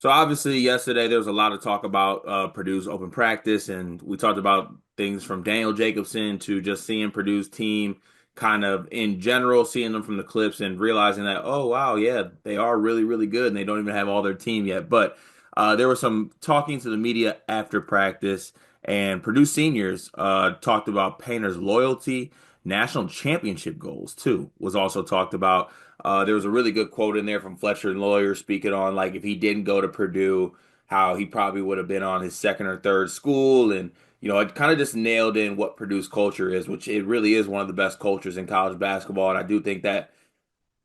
So obviously yesterday there was a lot of talk about Purdue's open practice, and we talked about things from Daniel Jacobson to just seeing Purdue's team kind of in general, seeing them from the clips and realizing that, oh wow, yeah, they are really, really good and they don't even have all their team yet. But there was some talking to the media after practice, and Purdue seniors talked about Painter's loyalty, national championship goals too, was also talked about. There was a really good quote in there from Fletcher and Lawyer speaking on like if he didn't go to Purdue, how he probably would have been on his second or third school, and it kind of just nailed in what Purdue's culture is, which it really is one of the best cultures in college basketball. And I do think that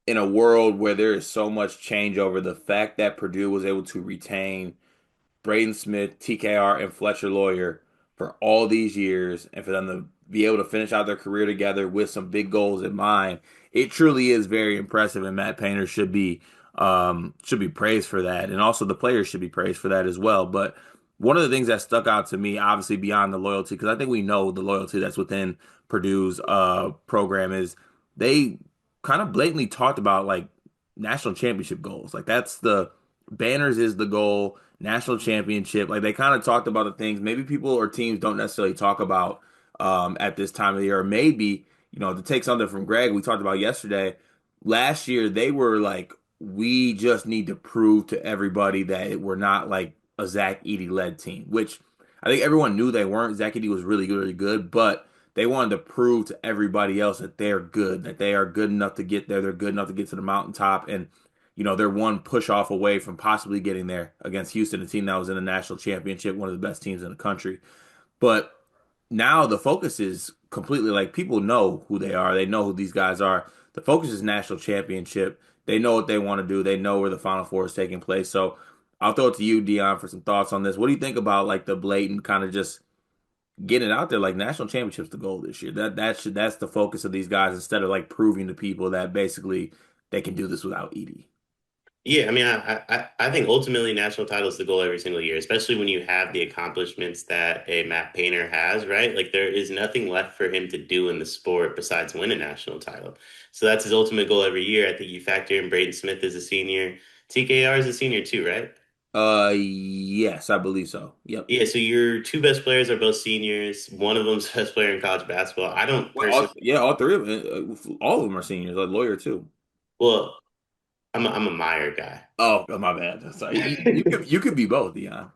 in a world where there is so much changeover, the fact that Purdue was able to retain Braden Smith, TKR, and Fletcher Lawyer for all these years, and for them to be able to finish out their career together with some big goals in mind, it truly is very impressive. And Matt Painter should be praised for that, and also the players should be praised for that as well. But one of the things that stuck out to me, obviously beyond the loyalty, because I think we know the loyalty that's within Purdue's program is they kind of blatantly talked about like national championship goals. Like that's the banners is the goal, national championship. Like they kind of talked about the things maybe people or teams don't necessarily talk about at this time of the year. Or maybe, to take something from Greg, we talked about yesterday. Last year, they were like, we just need to prove to everybody that we're not like a Zach Edey led team, which I think everyone knew they weren't. Zach Edey was really good, but they wanted to prove to everybody else that they're good, that they are good enough to get there. They're good enough to get to the mountaintop. And they're one push off away from possibly getting there against Houston, a team that was in the national championship, one of the best teams in the country. But now the focus is completely like people know who they are. They know who these guys are. The focus is national championship. They know what they want to do. They know where the Final Four is taking place. So I'll throw it to you, Dion, for some thoughts on this. What do you think about like the blatant kind of just getting it out there like national championships the goal this year? That's the focus of these guys instead of like proving to people that basically they can do this without Edie. Yeah, I mean, I think ultimately national title is the goal every single year, especially when you have the accomplishments that a Matt Painter has, right? Like there is nothing left for him to do in the sport besides win a national title. So that's his ultimate goal every year. I think you factor in Braden Smith as a senior. TKR is a senior too, right? Yes, I believe so. Yep. Yeah, so your two best players are both seniors. One of them's best player in college basketball. I don't Well, all, personally, yeah, all three of them, all of them are seniors. A lawyer too. well, I'm a Meyer guy. Oh, my bad. Sorry. You could be both, Dion.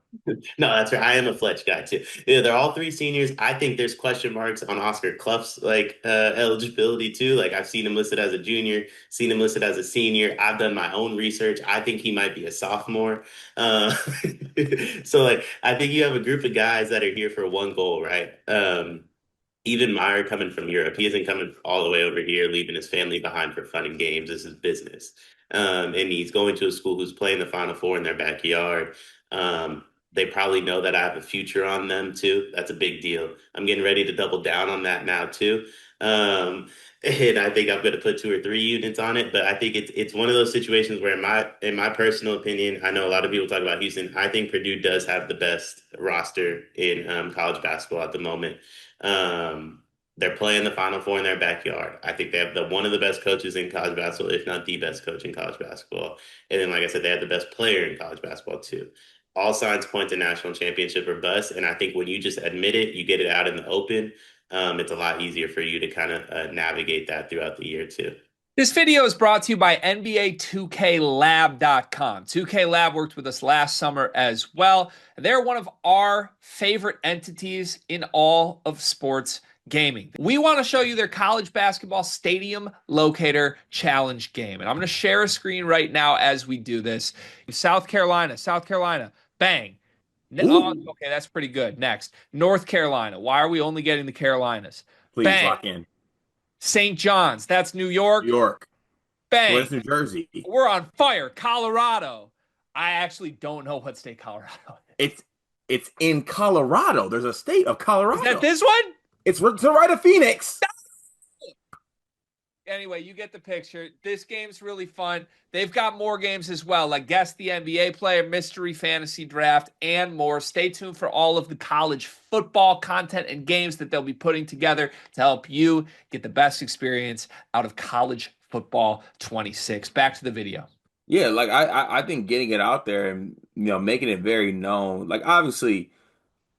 No, that's right. I am a Fletch guy too. Yeah, they're all three seniors. I think there's question marks on Oscar Clough's eligibility too. Like I've seen him listed as a junior, seen him listed as a senior. I've done my own research. I think he might be a sophomore. Uh, so like I think you have a group of guys that are here for one goal, right? Even Meyer coming from Europe, he isn't coming all the way over here, leaving his family behind for fun and games. This is business. And he's going to a school who's playing the Final Four in their backyard. They probably know that I have a future on them too. That's a big deal. I'm getting ready to double down on that now too. And I think I'm going to put 2 or 3 units on it. But I think it's one of those situations where, in my personal opinion, I know a lot of people talk about Houston. I think Purdue does have the best roster in college basketball at the moment. They're playing the Final Four in their backyard. I think they have one of the best coaches in college basketball, if not the best coach in college basketball. And then, like I said, they have the best player in college basketball too. All signs point to national championship or bust. And I think when you just admit it, you get it out in the open. It's a lot easier for you to kind of navigate that throughout the year too. This video is brought to you by NBA 2KLab.com. 2K Lab worked with us last summer as well. They're one of our favorite entities in all of sports gaming. We want to show you their college basketball stadium locator challenge game. And I'm going to share a screen right now as we do this. South Carolina, bang. Oh, Ooh, okay, that's pretty good. Next, North Carolina. Why are we only getting the Carolinas? please Bang. lock in. St. John's, that's New New York. York. Well, Bang. that's New Jersey. We're on fire. Colorado. I actually don't know what state Colorado is. It's in Colorado. There's a state of Is that Colorado. this one? It's to the right of Phoenix. Anyway, you get the picture. This game's really fun. They've got more games as well, like Guess the NBA Player, Mystery Fantasy Draft, and more. Stay tuned for all of the college football content and games that they'll be putting together to help you get the best experience out of college football 26. Back to the video. Yeah, like I think getting it out there and making it very known. Like obviously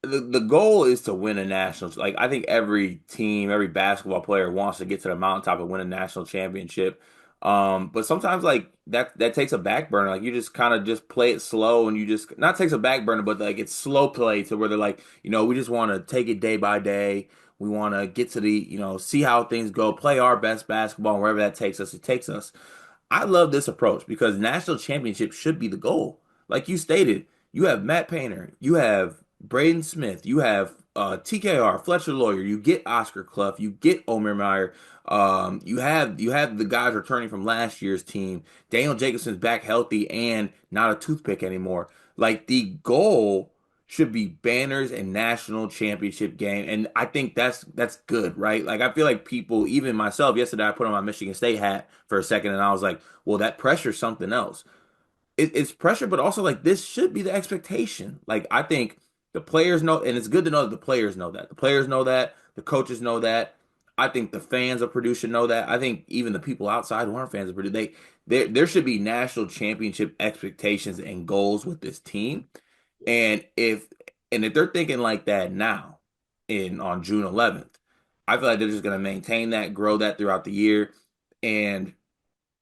the goal is to win a national. Like I think every team, every basketball player wants to get to the mountaintop and win a national championship. But sometimes like that takes a back burner. Like you just kind of just play it slow, and you just not takes a back burner, but like it's slow play to where they're like, we just want to take it day by day. We want to get to the, see how things go, play our best basketball, and wherever that takes us, it takes us. I love this approach because national championship should be the goal. Like you stated, you have Matt Painter, you have Braden Smith, you have TKR, Fletcher Lawyer, you get Oscar Clough, you get Omer Meyer, you have the guys returning from last year's team. Daniel Jacobson's back healthy and not a toothpick anymore. Like the goal should be banners and national championship game, and I think that's good, right? Like I feel like people, even myself, yesterday I put on my Michigan State hat for a second, and I was like, well, that pressure's something else. It's pressure, but also like this should be the expectation. Like I think the players know, and it's good to know that the players know that. The players know that. The coaches know that. I think the fans of Purdue should know that. I think even the people outside who aren't fans of Purdue, there should be national championship expectations and goals with this team. And if they're thinking like that now, in on June 11th, I feel like they're just going to maintain that, grow that throughout the year, and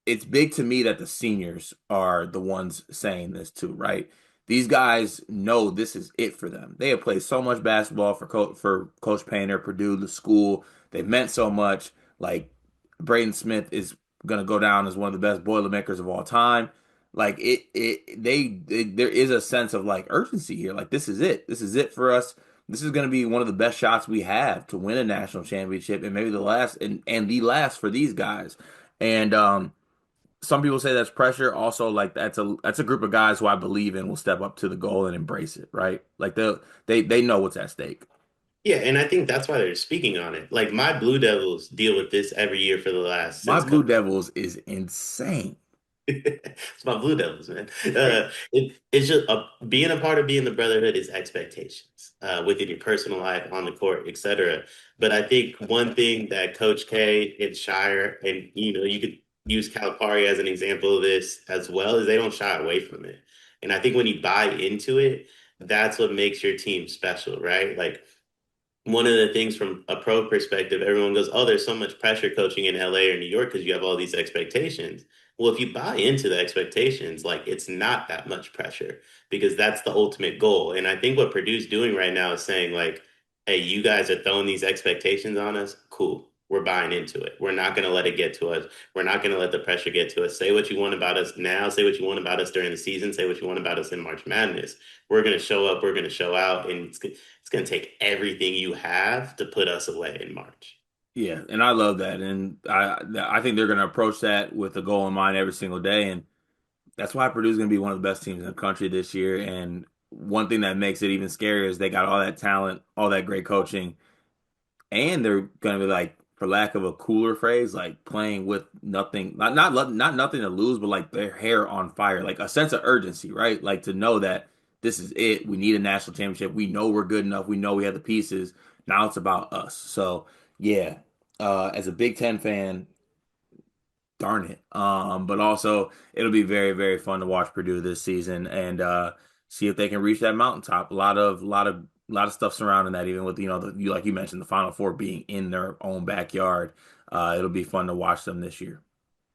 it's big to me that the seniors are the ones saying this too, right? These guys know this is it for them. They have played so much basketball for Coach Painter, Purdue, the school. They've meant so much. Like Braden Smith is gonna go down as one of the best Boilermakers of all time. Like there is a sense of like urgency here. Like this is it. This is it for us. This is gonna be one of the best shots we have to win a national championship, and maybe the last and the last for these guys. And some people say that's pressure. Also, like that's a group of guys who I believe in will step up to the goal and embrace it, right? Like they know what's at stake. Yeah, and I think that's why they're speaking on it. Like my Blue Devils deal with this every year for the last My since Blue COVID. Devils is insane. It's my Blue Devils, man. It's just being a part of being the brotherhood is expectations within your personal life, on the court, etc. But I think one thing that Coach K and Shire, and you could use Calipari as an example of this as well, is they don't shy away from it. And I think when you buy into it, that's what makes your team special, right? Like one of the things from a pro perspective, everyone goes, "Oh, there's so much pressure coaching in LA or New York because you have all these expectations." Well, if you buy into the expectations, like it's not that much pressure because that's the ultimate goal. And I think what Purdue's doing right now is saying, like, hey, you guys are throwing these expectations on us. Cool. We're buying into it. We're not going to let it get to us. We're not going to let the pressure get to us. Say what you want about us now. Say what you want about us during the season. Say what you want about us in March Madness. We're going to show up. We're going to show out. And it's going to take everything you have to put us away in March. Yeah, and I love that, and I think they're going to approach that with a goal in mind every single day, and that's why Purdue's going to be one of the best teams in the country this year. And one thing that makes it even scarier is they got all that talent, all that great coaching, and they're going to be like, for lack of a cooler phrase, like playing with nothing, not nothing to lose, but like their hair on fire, like a sense of urgency, right? Like to know that this is it. We need a national championship. We know we're good enough. We know we have the pieces. Now it's about us. So yeah, as a Big Ten fan, darn it. But also it'll be very, very fun to watch Purdue this season and see if they can reach that mountaintop. A lot of stuff surrounding that, even with like you mentioned, the Final Four being in their own backyard. It'll be fun to watch them this year.